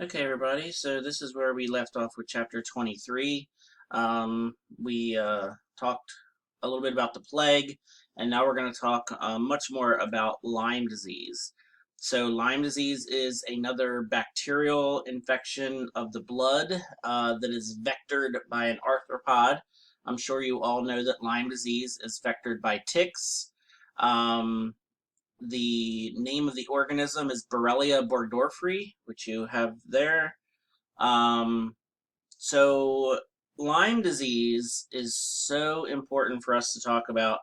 Okay, everybody, so this is where we left off with chapter 23. We talked a little bit about the plague, and now we're going to talk much more about Lyme disease. So, Lyme disease is another bacterial infection of the blood that is vectored by an arthropod. I'm sure you all know that Lyme disease is vectored by ticks. Um, the name of the organism is Borrelia burgdorferi, which you have there. Um, so Lyme disease is so important for us to talk about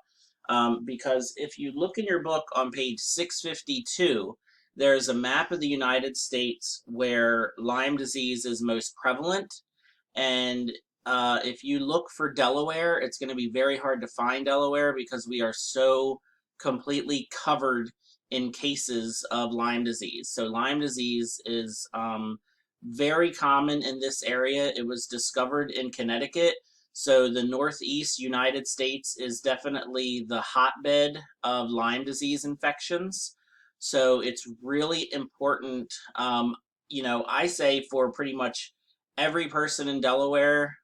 because if you look in your book on page 652, there's a map of the United States where Lyme disease is most prevalent. And if you look for Delaware, it's going to be very hard to find Delaware because we are so completely covered in cases of Lyme disease. So Lyme disease is very common in this area. It was discovered in Connecticut. So the Northeast United States is definitely the hotbed of Lyme disease infections. So it's really important, I say for pretty much every person in Delaware,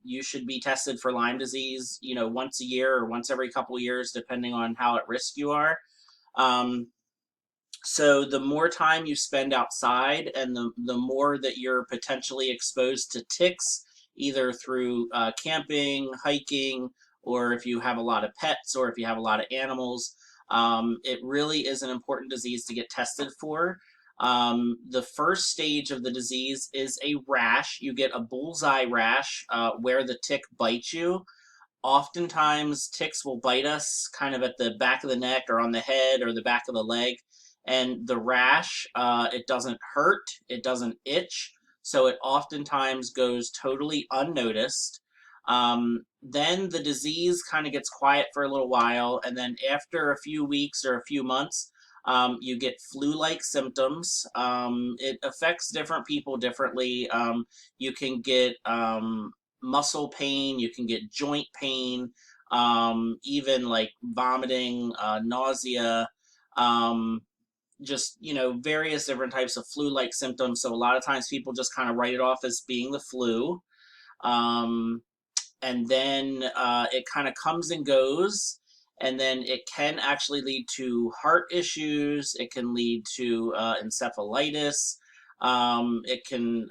you should be tested for Lyme disease, once a year or once every couple of years, depending on how at risk you are. Um, so the more time you spend outside and the more that you're potentially exposed to ticks, either through camping, hiking, or if you have a lot of pets or if you have a lot of animals, it really is an important disease to get tested for. The first stage of the disease is a rash. You get a bullseye rash where the tick bites you. Oftentimes, ticks will bite us kind of at the back of the neck or on the head or the back of the leg. And the rash, it doesn't hurt, it doesn't itch, so it oftentimes goes totally unnoticed. Then the disease kind of gets quiet for a little while, and then after a few weeks or a few months, you get flu-like symptoms. It affects different people differently. You can get muscle pain, you can get joint pain, even like vomiting, nausea, um, just, various different types of flu like symptoms. So a lot of times people just kind of write it off as being the flu. Um, and then it kind of comes and goes. And then it can actually lead to heart issues. It can lead to encephalitis. It can,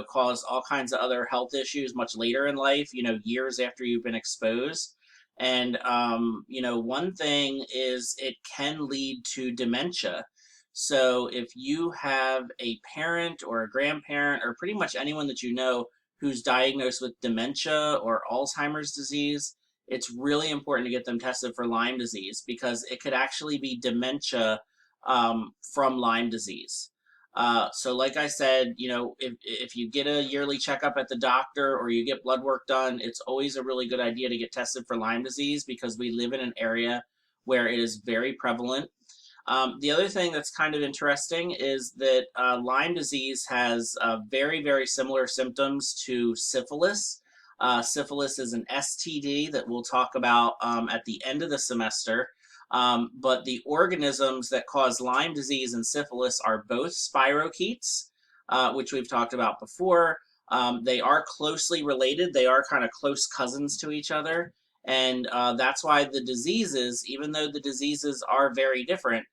cause all kinds of other health issues much later in life, years after you've been exposed. And, one thing is it can lead to dementia. So if you have a parent or a grandparent or pretty much anyone that you know who's diagnosed with dementia or Alzheimer's disease, it's really important to get them tested for Lyme disease because it could actually be dementia from Lyme disease. So, like I said, if you get a yearly checkup at the doctor or you get blood work done, it's always a really good idea to get tested for Lyme disease because we live in an area where it is very prevalent. The other thing that's kind of interesting is that Lyme disease has very, very similar symptoms to syphilis. Syphilis is an STD that we'll talk about at the end of the semester. But the organisms that cause Lyme disease and syphilis are both spirochetes, which we've talked about before. They are closely related, they are kind of close cousins to each other. And that's why the diseases, even though the diseases are very different,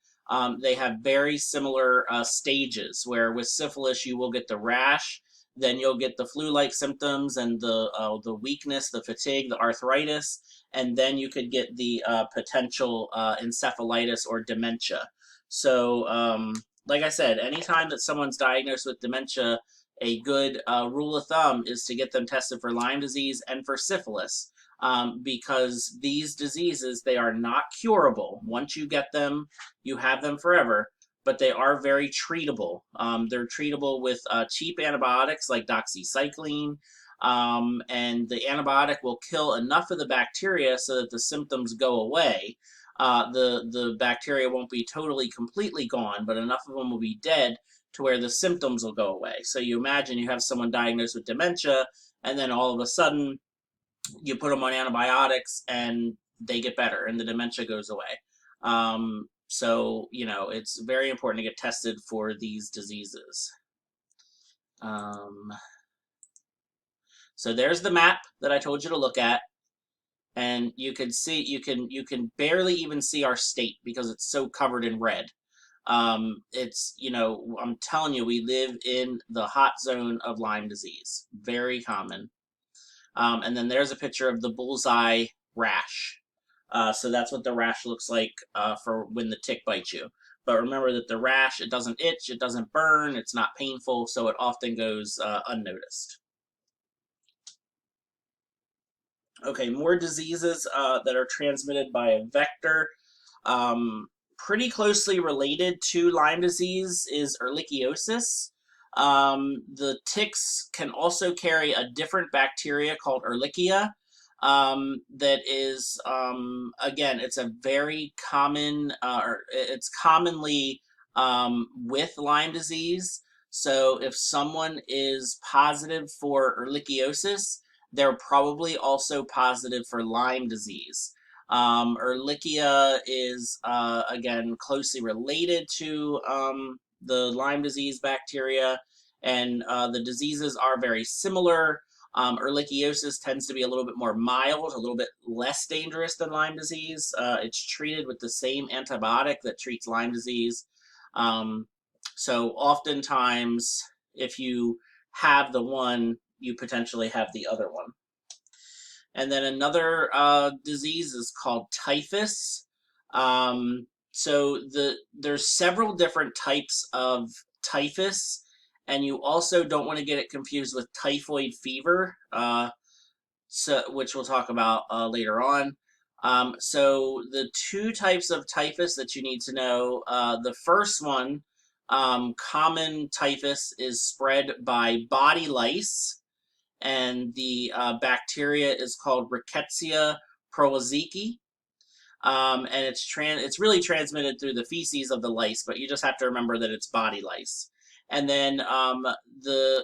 they have very similar stages where with syphilis you will get the rash, then you'll get the flu-like symptoms and the weakness, the fatigue, the arthritis, and then you could get the potential encephalitis or dementia. So, like I said, anytime that someone's diagnosed with dementia, a good rule of thumb is to get them tested for Lyme disease and for syphilis. Because these diseases, they are not curable. Once you get them, you have them forever, but they are very treatable. They're treatable with cheap antibiotics like doxycycline, and the antibiotic will kill enough of the bacteria so that the symptoms go away. The bacteria won't be totally completely gone, but enough of them will be dead to where the symptoms will go away. So you imagine you have someone diagnosed with dementia, and then all of a sudden you put them on antibiotics and they get better and the dementia goes away. So, it's very important to get tested for these diseases. Um, so there's the map that I told you to look at, and you can see you can barely even see our state because it's so covered in red. It's, I'm telling you, we live in the hot zone of Lyme disease. Very common. And then there's a picture of the bullseye rash. So that's what the rash looks like for when the tick bites you. But remember that the rash, it doesn't itch, it doesn't burn, it's not painful, so it often goes unnoticed. Okay, more diseases that are transmitted by a vector. Um, Pretty closely related to Lyme disease is ehrlichiosis. The ticks can also carry a different bacteria called Ehrlichia. That is, again, it's a very common, or it's commonly with Lyme disease. So if someone is positive for ehrlichiosis, they're probably also positive for Lyme disease. Ehrlichia is, again, closely related to the Lyme disease bacteria, and the diseases are very similar. Ehrlichiosis tends to be a little bit more mild, a little bit less dangerous than Lyme disease. It's treated with the same antibiotic that treats Lyme disease. Um, so oftentimes, if you have the one, you potentially have the other one. And then another disease is called typhus. There's several different types of typhus, and you also don't want to get it confused with typhoid fever, which we'll talk about later on. So the two types of typhus that you need to know, the first one, common typhus, is spread by body lice, and the bacteria is called Rickettsia prowazekii. And it's really transmitted through the feces of the lice, but you just have to remember that it's body lice. And then the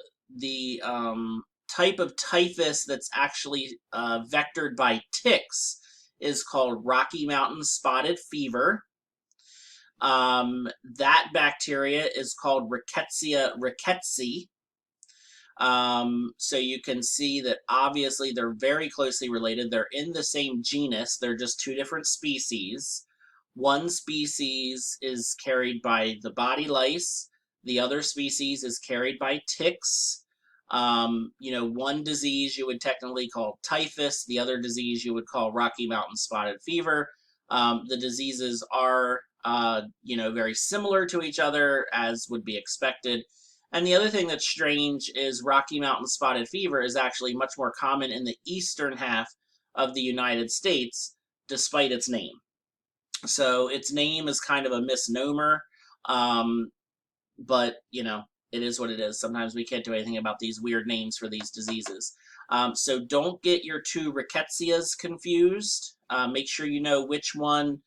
type of typhus that's actually vectored by ticks is called Rocky Mountain spotted fever. That bacteria is called Rickettsia rickettsii. So you can see that obviously they're very closely related. They're in the same genus. They're just two different species. One species is carried by the body lice. The other species is carried by ticks. One disease you would technically call typhus. The other disease you would call Rocky Mountain spotted fever. The diseases are, very similar to each other, as would be expected. And the other thing that's strange is Rocky Mountain spotted fever is actually much more common in the eastern half of the United States, despite its name. So its name is kind of a misnomer, but it is what it is. Sometimes we can't do anything about these weird names for these diseases. So don't get your two rickettsias confused. Make sure you know which one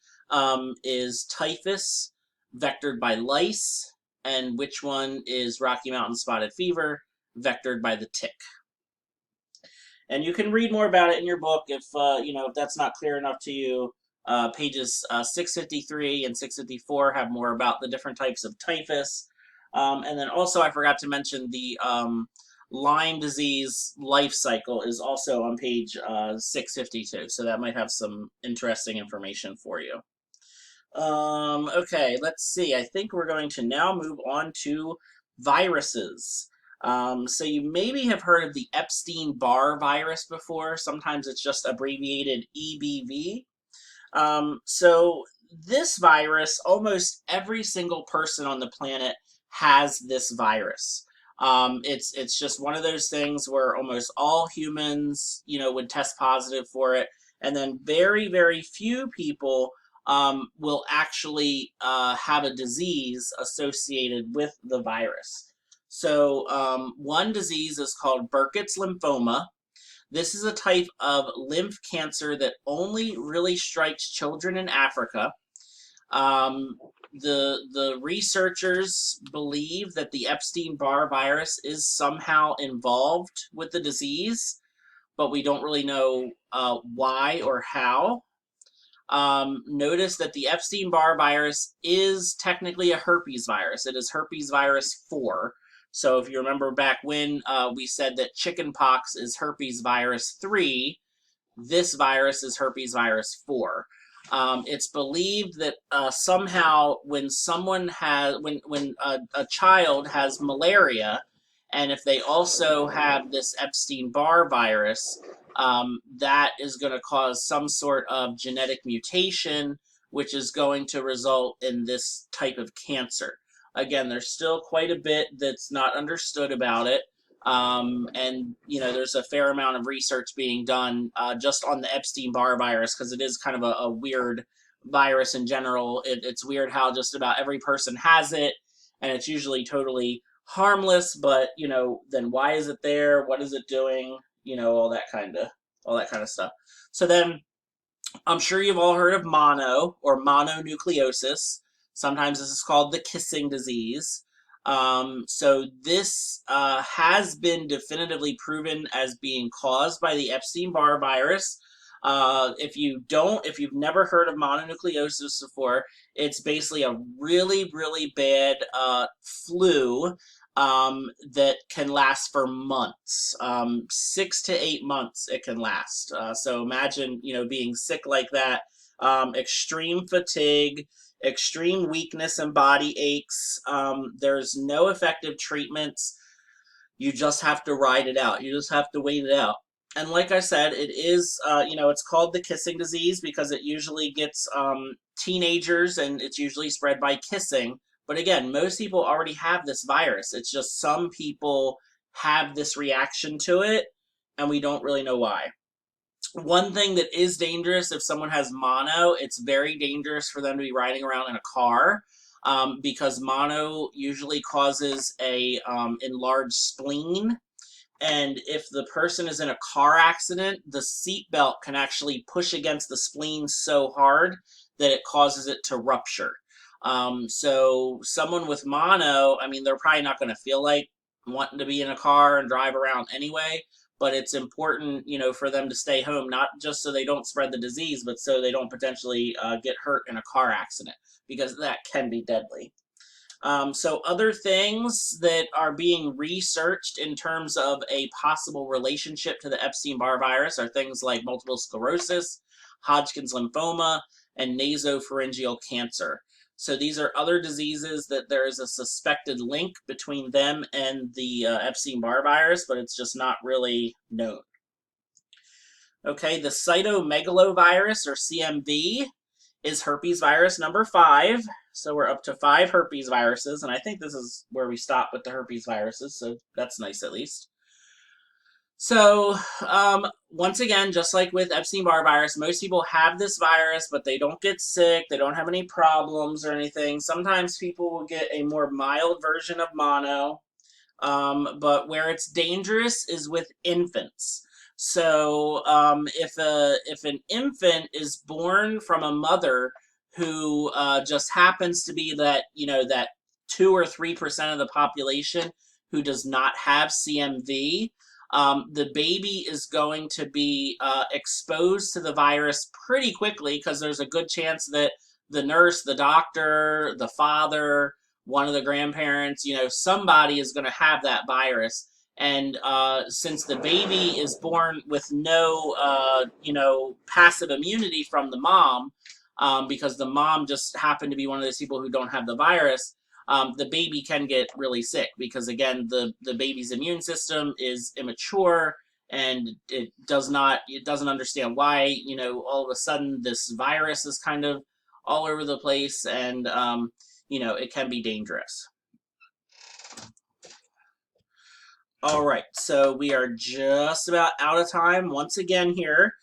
is typhus, vectored by lice, and which one is Rocky Mountain spotted fever, vectored by the tick. And you can read more about it in your book if if that's not clear enough to you. Pages 653 and 654 have more about the different types of typhus. And then also, I forgot to mention the Lyme disease life cycle is also on page 652. So that might have some interesting information for you. Okay, let's see. I think we're going to now move on to viruses. So you maybe have heard of the Epstein-Barr virus before. Sometimes it's just abbreviated EBV. So this virus, almost every single person on the planet has this virus. It's just one of those things where almost all humans, would test positive for it, and then very, very few people will actually have a disease associated with the virus. So one disease is called Burkitt's lymphoma. This is a type of lymph cancer that only really strikes children in Africa. The researchers believe that the Epstein-Barr virus is somehow involved with the disease, but we don't really know why or how. Notice that the Epstein-Barr virus is technically a herpes virus. It is herpes virus 4. So if you remember back when we said that chickenpox is herpes virus 3, this virus is herpes virus 4. It's believed that somehow when someone has, when a child has malaria, and if they also have this Epstein-Barr virus, that is going to cause some sort of genetic mutation, which is going to result in this type of cancer. Again, there's still quite a bit that's not understood about it. And there's a fair amount of research being done just on the Epstein-Barr virus, because it is kind of a weird virus in general. It's weird how just about every person has it, and it's usually totally harmless. But then why is it there? What is it doing? All that kind of stuff. So then, I'm sure you've all heard of mono or mononucleosis. Sometimes this is called the kissing disease. So this has been definitively proven as being caused by the Epstein-Barr virus. If you've never heard of mononucleosis before, it's basically a really, really bad flu that can last for months. 6 to 8 months it can last. So imagine, being sick like that. Extreme fatigue, extreme weakness and body aches. There's no effective treatments. You just have to ride it out. You just have to wait it out. And like I said, it is, it's called the kissing disease because it usually gets teenagers, and it's usually spread by kissing. But again, most people already have this virus. It's just some people have this reaction to it, and we don't really know why. One thing that is dangerous, if someone has mono, it's very dangerous for them to be riding around in a car, because mono usually causes a enlarged spleen. And if the person is in a car accident, the seatbelt can actually push against the spleen so hard that it causes it to rupture. So someone with mono, I mean, they're probably not going to feel like wanting to be in a car and drive around anyway, but it's important, for them to stay home, not just so they don't spread the disease, but so they don't potentially get hurt in a car accident, because that can be deadly. So other things that are being researched in terms of a possible relationship to the Epstein-Barr virus are things like multiple sclerosis, Hodgkin's lymphoma, and nasopharyngeal cancer. So these are other diseases that there is a suspected link between them and the Epstein-Barr virus, but it's just not really known. Okay, the cytomegalovirus, or CMV, is herpes virus number 5. So we're up to 5 herpes viruses, and I think this is where we stop with the herpes viruses, so that's nice at least. So, once again, just like with Epstein-Barr virus, most people have this virus, but they don't get sick, they don't have any problems or anything. Sometimes people will get a more mild version of mono, but where it's dangerous is with infants. So, if an infant is born from a mother who just happens to be that, that 2 or 3% of the population who does not have CMV, the baby is going to be exposed to the virus pretty quickly, because there's a good chance that the nurse, the doctor, the father, one of the grandparents, somebody is going to have that virus. And since the baby is born with no, passive immunity from the mom, because the mom just happened to be one of those people who don't have the virus, the baby can get really sick, because again, the baby's immune system is immature, and it doesn't understand why, all of a sudden this virus is kind of all over the place, and it can be dangerous. All right, so we are just about out of time once again here.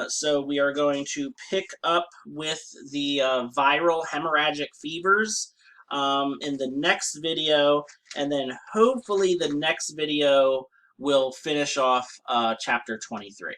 So we are going to pick up with the viral hemorrhagic fevers in the next video, and then hopefully the next video will finish off chapter 23.